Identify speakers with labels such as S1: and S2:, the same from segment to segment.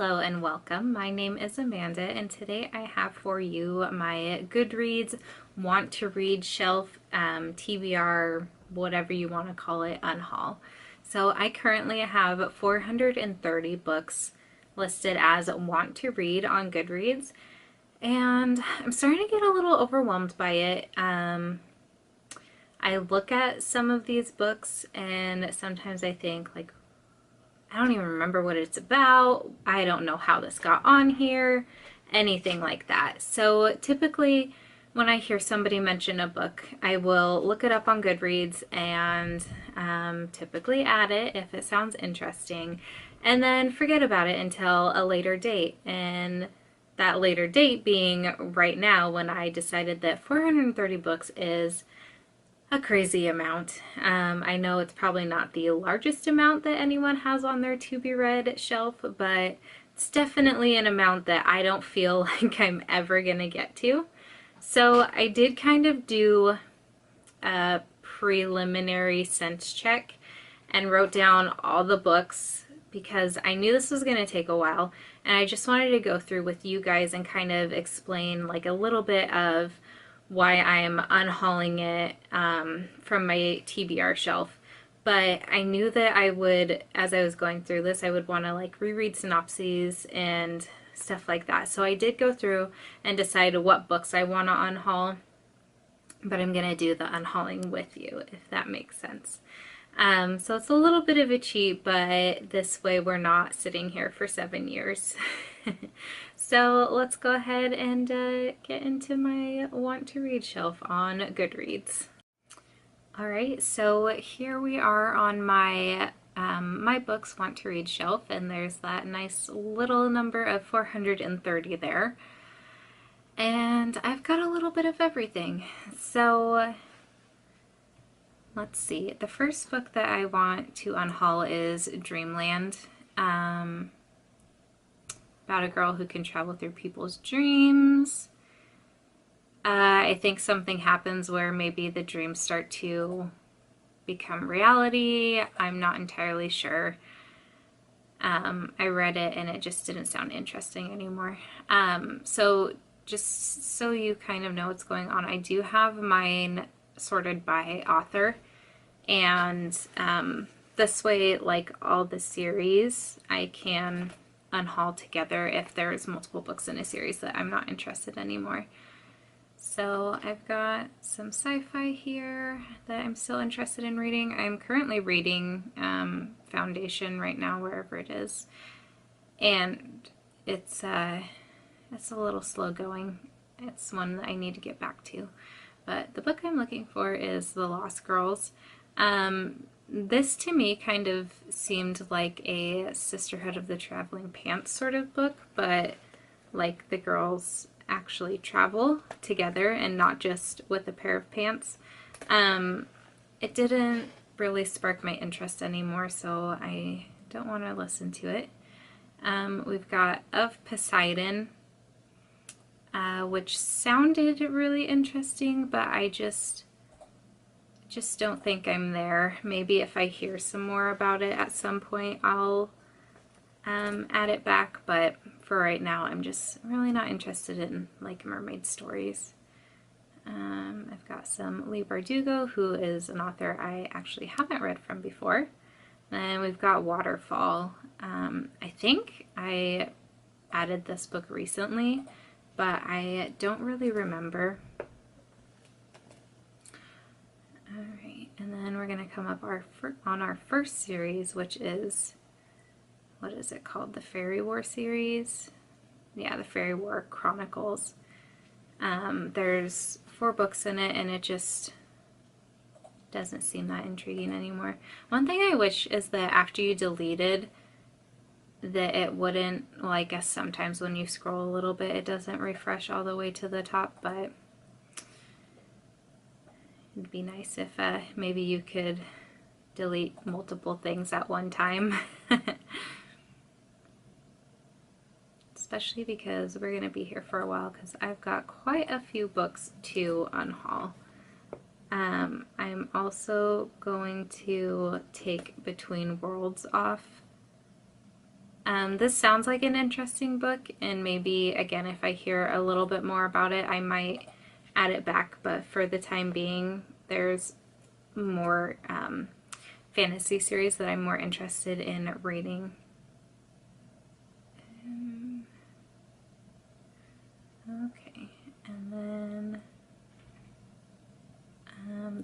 S1: Hello and welcome. My name is Amanda and today I have for you my Goodreads Want to Read Shelf TBR, whatever you want to call it, unhaul. So I currently have 430 books listed as Want to Read on Goodreads, and I'm starting to get a little overwhelmed by it. I look at some of these books and sometimes I think, like, I don't even remember what it's about. I don't know how this got on here, anything like that. So typically when I hear somebody mention a book, I will look it up on Goodreads and typically add it if it sounds interesting, and then forget about it until a later date. And that later date being right now, when I decided that 430 books is a crazy amount. I know it's probably not the largest amount that anyone has on their to be read shelf, but it's definitely an amount that I don't feel like I'm ever gonna get to. So I did kind of do a preliminary sense check and wrote down all the books because I knew this was going to take a while, and I just wanted to go through with you guys and kind of explain like a little bit of why I'm unhauling it from my TBR shelf. But I knew that I would, as I was going through this, I would want to like reread synopses and stuff like that. So I did go through and decide what books I want to unhaul, but I'm going to do the unhauling with you, if that makes sense. So it's a little bit of a cheat, but this way we're not sitting here for 7 years. So let's go ahead and get into my Want to Read shelf on Goodreads. Alright, so here we are on my my books Want to Read shelf, and there's that nice little number of 430 there. And I've got a little bit of everything. So let's see. The first book that I want to unhaul is Dreamland. About a girl who can travel through people's dreams. I think something happens where maybe the dreams start to become reality. I'm not entirely sure. I read it and it just didn't sound interesting anymore. So just so you kind of know what's going on, I do have mine sorted by author, and this way, like all the series, I can unhaul together if there's multiple books in a series that I'm not interested in anymore. So I've got some sci-fi here that I'm still interested in reading. I'm currently reading Foundation right now, wherever it is, and it's a little slow going. It's one that I need to get back to. But the book I'm looking for is The Lost Girls. This to me kind of seemed like a Sisterhood of the Traveling Pants sort of book, but like the girls actually travel together and not just with a pair of pants. It didn't really spark my interest anymore, so I don't want to listen to it. We've got Of Poseidon, which sounded really interesting, but I just don't think I'm there. Maybe if I hear some more about it at some point, I'll add it back, but for right now, I'm just really not interested in like mermaid stories. I've got some Leigh Bardugo, who is an author I actually haven't read from before. Then we've got Waterfall. I think I added this book recently, but I don't really remember. Alright, and then we're going to come up on our first series, which is, what is it called? The Fairy War series? Yeah, the Fairy War Chronicles. There's 4 books in it, and it just doesn't seem that intriguing anymore. One thing I wish is that after you deleted, that it wouldn't, well, I guess sometimes when you scroll a little bit, it doesn't refresh all the way to the top, but it'd be nice if maybe you could delete multiple things at one time. Especially because we're going to be here for a while, because I've got quite a few books to unhaul. I'm also going to take Between Worlds off This sounds like an interesting book, and maybe, again, if I hear a little bit more about it, I might add it back, but for the time being, there's more fantasy series that I'm more interested in reading. Okay, and then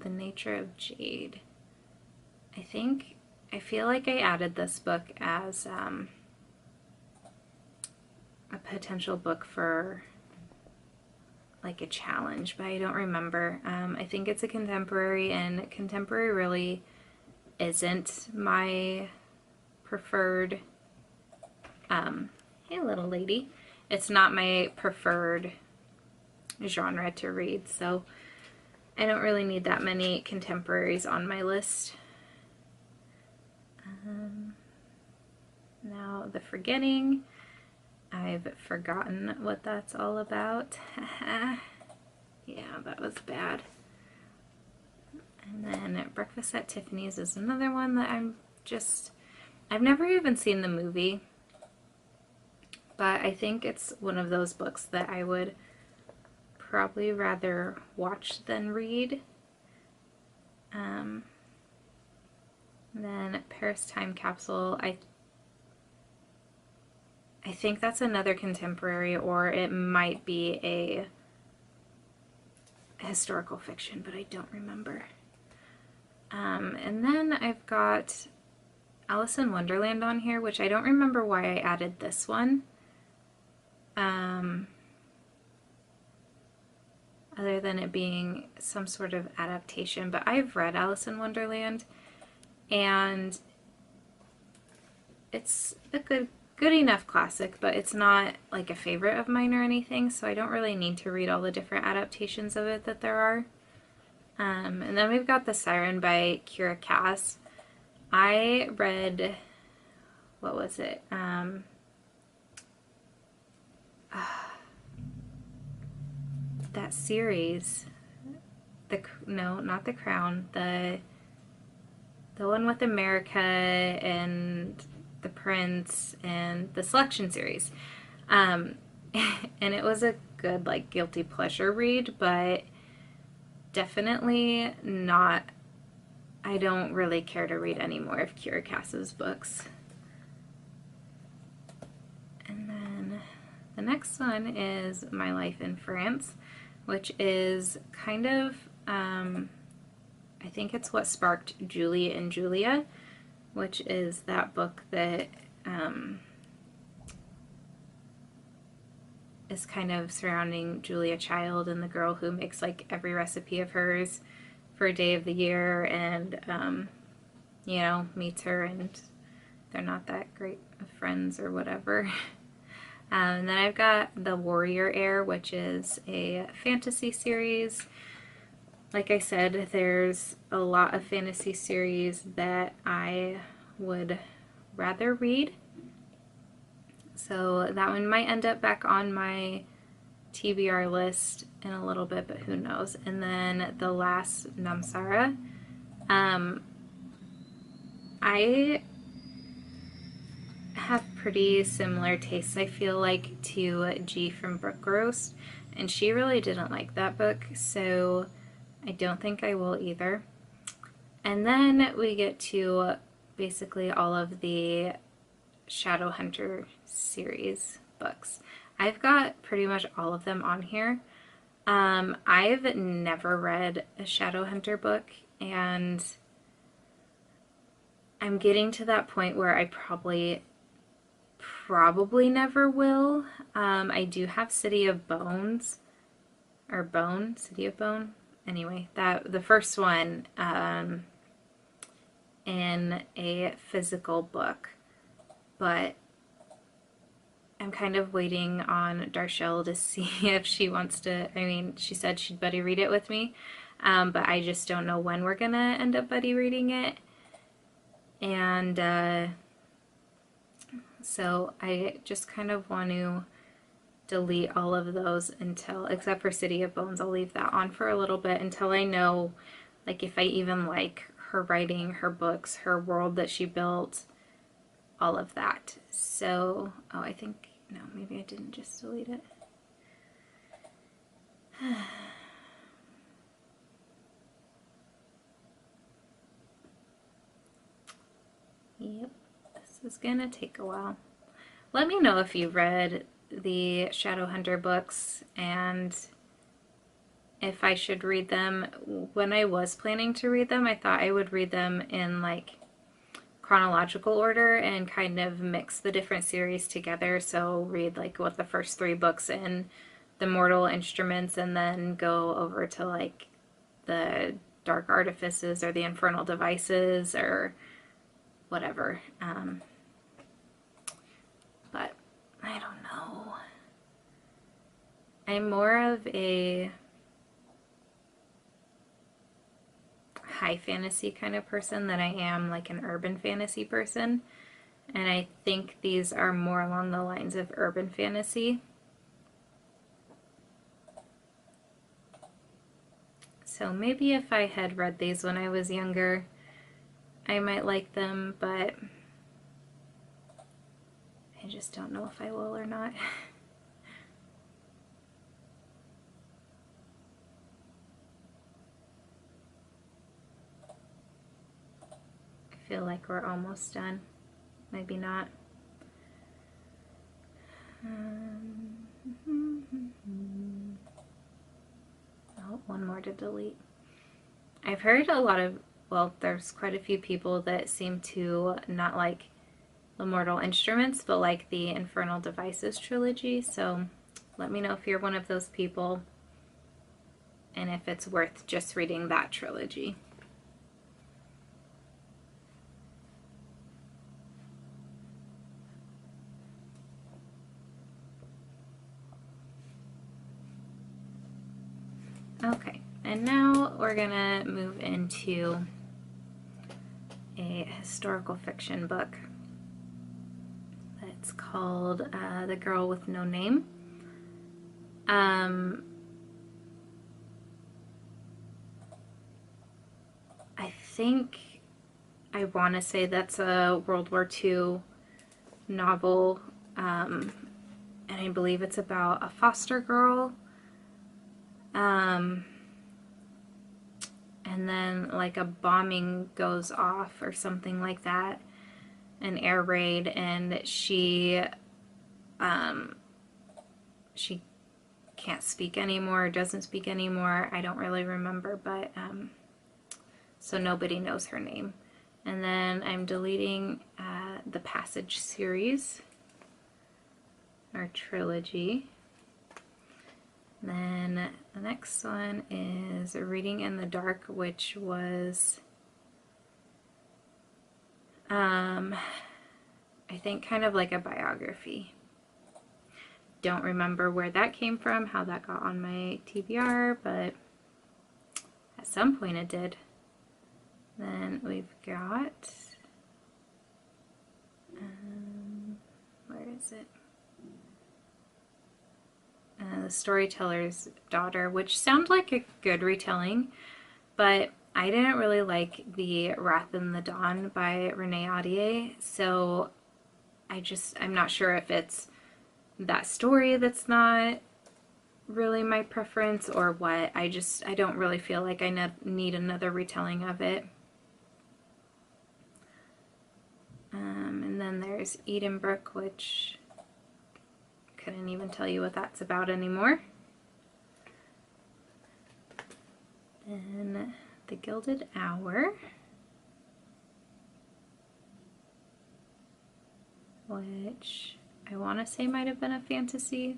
S1: The Nature of Jade. I feel like I added this book as a potential book for like a challenge, but I don't remember. I think it's a contemporary, and contemporary really isn't my preferred, hey little lady, it's not my preferred genre to read, so I don't really need that many contemporaries on my list. Now The Forgetting, I've forgotten what that's all about. Yeah, that was bad. And then Breakfast at Tiffany's is another one that I've never even seen the movie, but I think it's one of those books that I would probably rather watch than read. Then Paris Time Capsule, I think that's another contemporary, or it might be a historical fiction, but I don't remember. And then I've got Alice in Wonderland on here, which I don't remember why I added this one. Other than it being some sort of adaptation, but I've read Alice in Wonderland, and it's a good enough classic, but it's not like a favorite of mine or anything, so I don't really need to read all the different adaptations of it that there are. And then we've got The Siren by Kira Cass. I read, what was it? That series, no, not The Crown, the one with America and the Prince and the Selection series, and it was a good like guilty pleasure read, but definitely not, I don't really care to read any more of Kira Cass's books. And then the next one is My Life in France, which is kind of, I think it's what sparked Julie and Julia, which is that book that is kind of surrounding Julia Child and the girl who makes like every recipe of hers for a day of the year, and you know, meets her and they're not that great of friends or whatever. And then I've got The Warrior Heir, which is a fantasy series. Like I said, there's a lot of fantasy series that I would rather read. So that one might end up back on my TBR list in a little bit, but who knows. And then The Last Namsara. I have pretty similar tastes, I feel like, to G from Brook Roast, and she really didn't like that book, so I don't think I will either. And then we get to basically all of the Shadowhunter series books. I've got pretty much all of them on here. I've never read a Shadowhunter book, and I'm getting to that point where I probably never will. I do have City of Bones, or Bone, City of Bone. Anyway, that the first one in a physical book, but I'm kind of waiting on Darshell to see if she wants to. I mean, she said she'd buddy read it with me, but I just don't know when we're gonna end up buddy reading it, and so I just kind of want to delete all of those until, except for City of Bones, I'll leave that on for a little bit until I know, like, if I even like her writing, her books, her world that she built, all of that. So, oh, I think, no, maybe I didn't just delete it. Yep, this is gonna take a while. Let me know if you read the Shadowhunter books and if I should read them. When I was planning to read them, I thought I would read them in like chronological order and kind of mix the different series together. So read like what the first 3 books in the Mortal Instruments and then go over to like the Dark Artifices or the Infernal Devices or whatever. But I don't know. I'm more of a high fantasy kind of person than I am like an urban fantasy person. And I think these are more along the lines of urban fantasy. So maybe if I had read these when I was younger, I might like them, but I just don't know if I will or not. I feel like we're almost done. Maybe not. Oh, one more to delete. I've heard a lot of, well, there's quite a few people that seem to not like the Mortal Instruments, but like the Infernal Devices trilogy. So let me know if you're one of those people and if it's worth just reading that trilogy. Okay, and now we're gonna move into a historical fiction book. It's called The Girl with No Name. I think I want to say that's a World War II novel, and I believe it's about a foster girl. And then like a bombing goes off or something like that, an air raid, and she can't speak anymore, doesn't speak anymore. I don't really remember, but so nobody knows her name. And then I'm deleting the Passage series or trilogy. Then the next one is Reading in the Dark, which was, I think kind of like a biography. Don't remember where that came from, how that got on my TBR, but at some point it did. Then we've got, where is it? The Storyteller's Daughter, which sounds like a good retelling, but I didn't really like the Wrath in the Dawn by Renee Ahdieh, so I'm not sure if it's that story that's not really my preference or what. I don't really feel like I need another retelling of it. And then there's Edenbrook, which couldn't even tell you what that's about anymore. Then The Gilded Hour, which I want to say might have been a fantasy.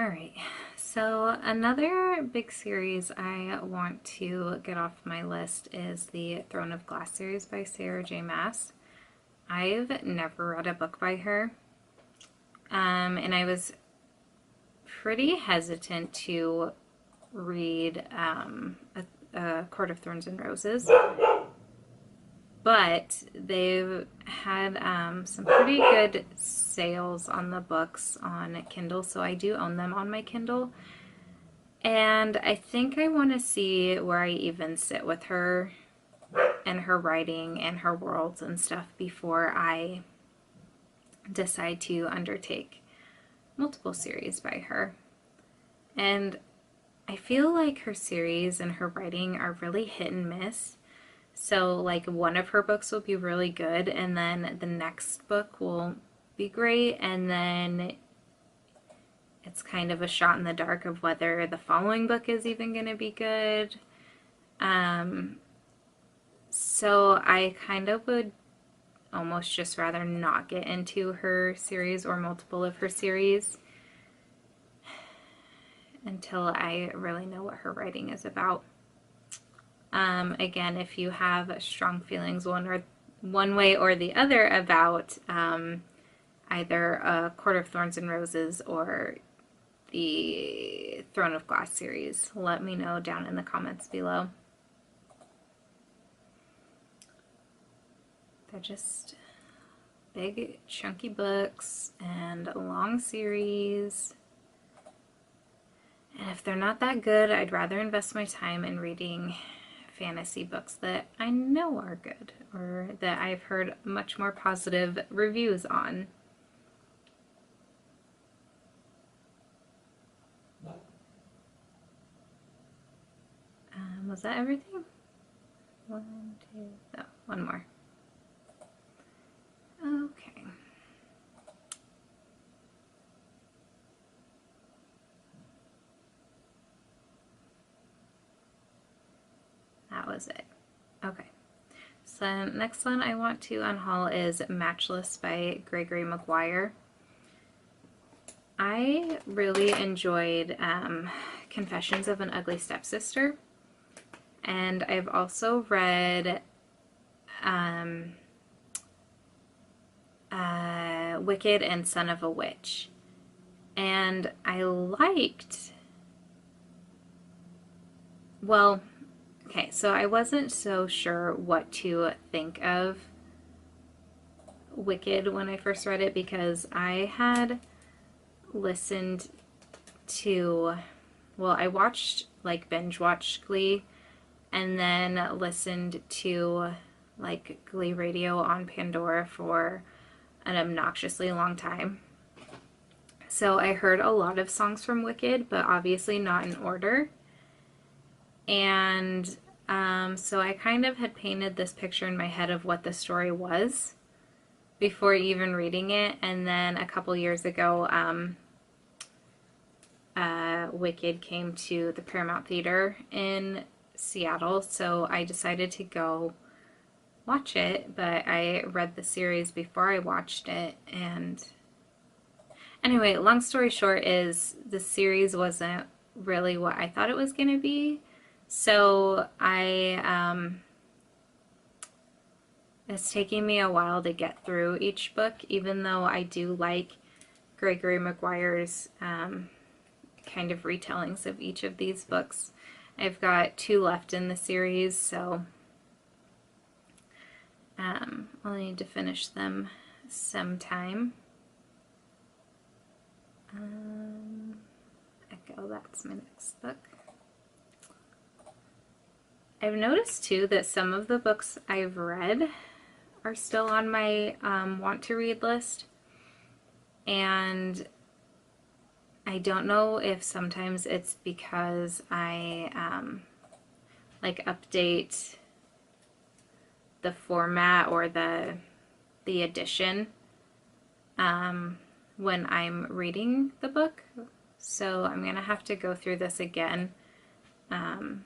S1: Alright, so another big series I want to get off my list is the Throne of Glass series by Sarah J. Maas. I've never read a book by her, and I was pretty hesitant to read a Court of Thorns and Roses, but they've had some pretty good sales on the books on Kindle, so I do own them on my Kindle. And I think I want to see where I even sit with her and her writing and her worlds and stuff before I decide to undertake multiple series by her. And I feel like her series and her writing are really hit and miss. So like one of her books will be really good and then the next book will be great, and then it's kind of a shot in the dark of whether the following book is even going to be good. So I kind of would almost just rather not get into her series or multiple of her series until I really know what her writing is about. Again, if you have strong feelings one way or the other about either a Court of Thorns and Roses or the Throne of Glass series, let me know down in the comments below. They're just big, chunky books and a long series. And if they're not that good, I'd rather invest my time in reading fantasy books that I know are good or that I've heard much more positive reviews on. Was that everything? One, two, oh, one more. Okay. That was it. Okay. So next one I want to unhaul is Matchless by Gregory Maguire. I really enjoyed Confessions of an Ugly Stepsister. And I've also read Wicked and Son of a Witch. And I liked, well, okay, so I wasn't so sure what to think of Wicked when I first read it because I had listened to, well, I watched, like, binge watched Glee and then listened to like Glee Radio on Pandora for an obnoxiously long time. So I heard a lot of songs from Wicked, but obviously not in order. And so I kind of had painted this picture in my head of what the story was before even reading it. And then a couple years ago, Wicked came to the Paramount Theater in Seattle, so I decided to go watch it, but I read the series before I watched it. And anyway, long story short is the series wasn't really what I thought it was going to be, so it's taking me a while to get through each book, even though I do like Gregory Maguire's kind of retellings of each of these books. I've got 2 left in the series, so I'll need to finish them sometime. Echo, that's my next book. I've noticed too that some of the books I've read are still on my want to read list, and I don't know if sometimes it's because I like update the format or the edition when I'm reading the book. So I'm gonna have to go through this again and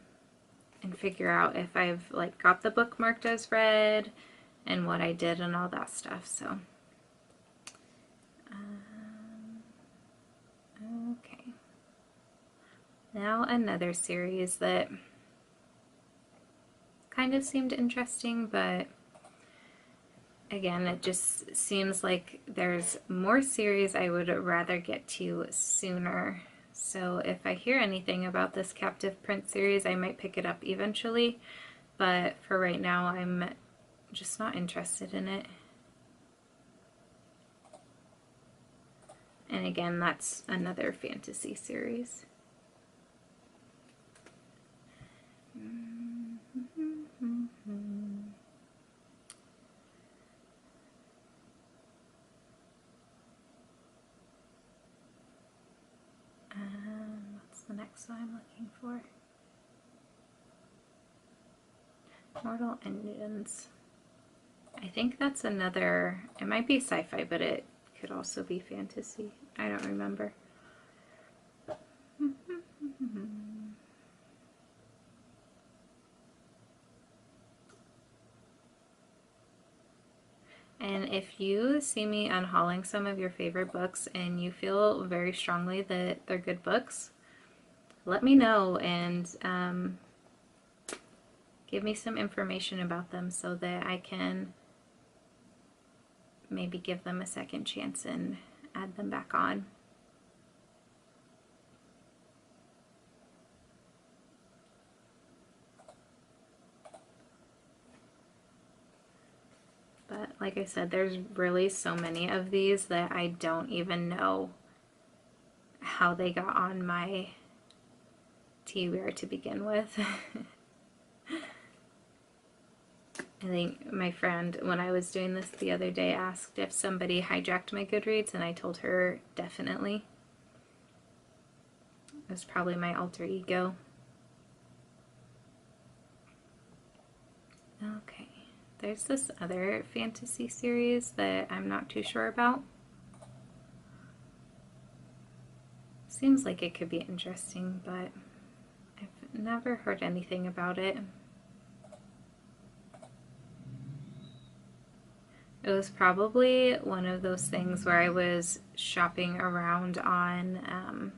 S1: figure out if I've like got the book marked as read and what I did and all that stuff. So okay. Now another series that kind of seemed interesting, but again, it just seems like there's more series I would rather get to sooner. So if I hear anything about this Captive Print series, I might pick it up eventually, but for right now, I'm just not interested in it. And again, that's another fantasy series. What's the next one I'm looking for? Mortal Engines. I think that's another, it might be sci-fi, but it could also be fantasy. I don't remember. And if you see me unhauling some of your favorite books and you feel very strongly that they're good books, let me know and give me some information about them so that I can maybe give them a second chance and add them back on. But like I said, there's really so many of these that I don't even know how they got on my TBR to begin with. I think my friend, when I was doing this the other day, asked if somebody hijacked my Goodreads, and I told her definitely. It was probably my alter ego. Okay, there's this other fantasy series that I'm not too sure about. Seems like it could be interesting, but I've never heard anything about it. It was probably one of those things where I was shopping around on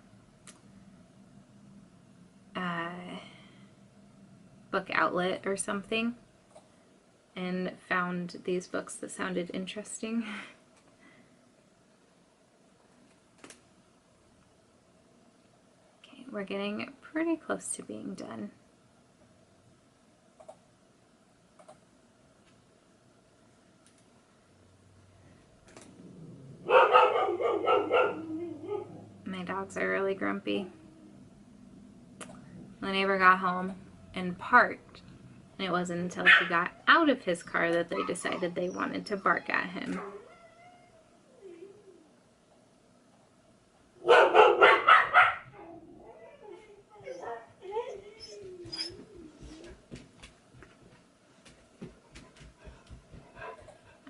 S1: Book Outlet or something and found these books that sounded interesting. Okay, we're getting pretty close to being done. My dogs are really grumpy. The neighbor got home and parked, and it wasn't until he got out of his car that they decided they wanted to bark at him.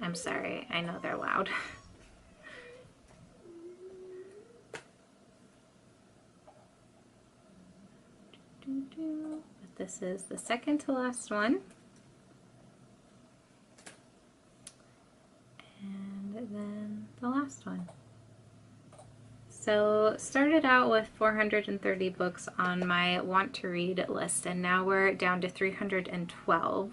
S1: I'm sorry, I know they're loud. But this is the second to last one. And then the last one. So started out with 430 books on my want to read list, and now we're down to 312.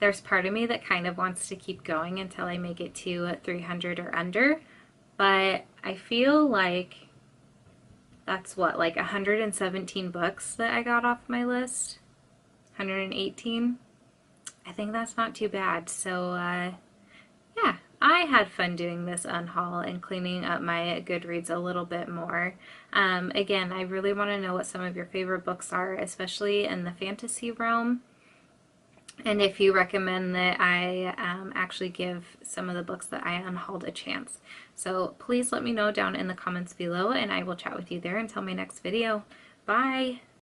S1: There's part of me that kind of wants to keep going until I make it to 300 or under, but I feel like that's what, like 117 books that I got off my list? 118? I think that's not too bad. So yeah, I had fun doing this unhaul and cleaning up my Goodreads a little bit more. Again, I really want to know what some of your favorite books are, especially in the fantasy realm. And if you recommend that I actually give some of the books that I unhauled a chance. So please let me know down in the comments below, and I will chat with you there until my next video. Bye!